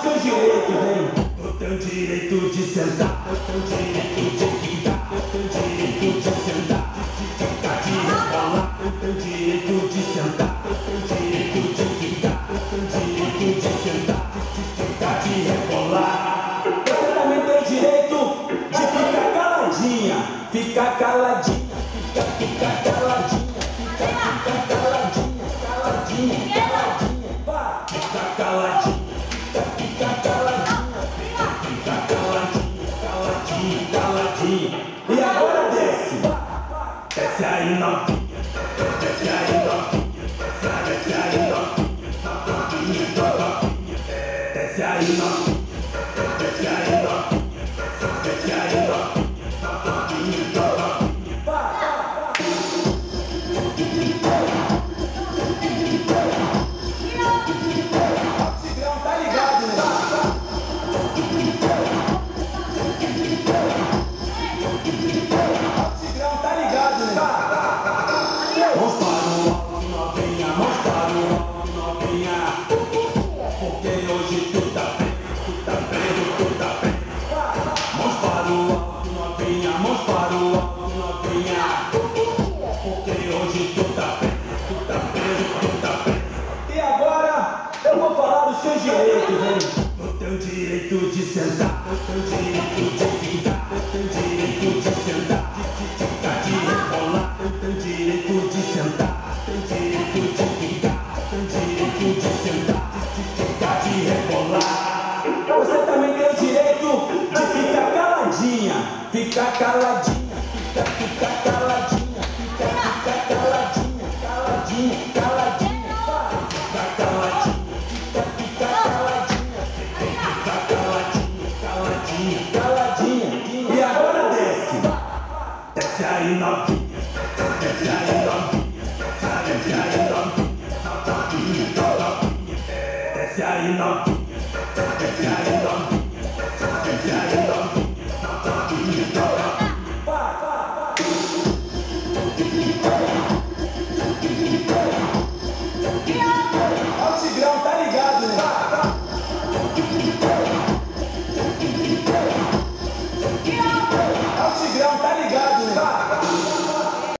seu direito, vem. O teu direito de sentar, o teu direito de quicar, o teu direito de sentar, de ficar, de rebolar, o teu direito de sentar, o teu direito de quicar, o teu direito de sentar, de ficar, de rebolar. Você também tem o direito de ficar caladinha, ficar caladinha, ficar caladinha, ficar caladinha, caladinha, caladinha, vai, ficar caladinha. Fica caladinha, fica caladinha, caladinha, caladinha. E agora desce, desce aí novinha, desce aí novinha, desce aí novinha, novinha, novinha, desce aí novinha, desce aí novinha, desce aí novinha, novinha, novinha. Tigrão tá ligado, né? Tigrão tá ligado, né? Mãos para o alto, novinha, mãos para o alto, novinha. Porque hoje tu tá preso, tu tá preso, tu tá preso. Mãos para o alto, novinha, mãos para o alto, novinha. Porque hoje tu tá preso, tu tá preso, tu tá preso. E agora eu vou falar dos seus direitos, hein? O teu direito de sentar, o teu direito de ficar, o teu direito de sentar, de ficar, de rebolar, o teu direito de sentar, o teu direito de ficar, o teu direito de sentar, de ficar, de rebolar. Você também tem o direito de ficar caladinha, ficar caladinha, ficar caladinha, ficar caladinha, caladinha, caladinha, ficar caladinha, ficar caladinha, ficar caladinha, caladinha, caladinha. E agora desce, desce aí novinha, desce aí novinha, desce aí novinha, novinha, novinha, desce aí novinha, desce aí novinha.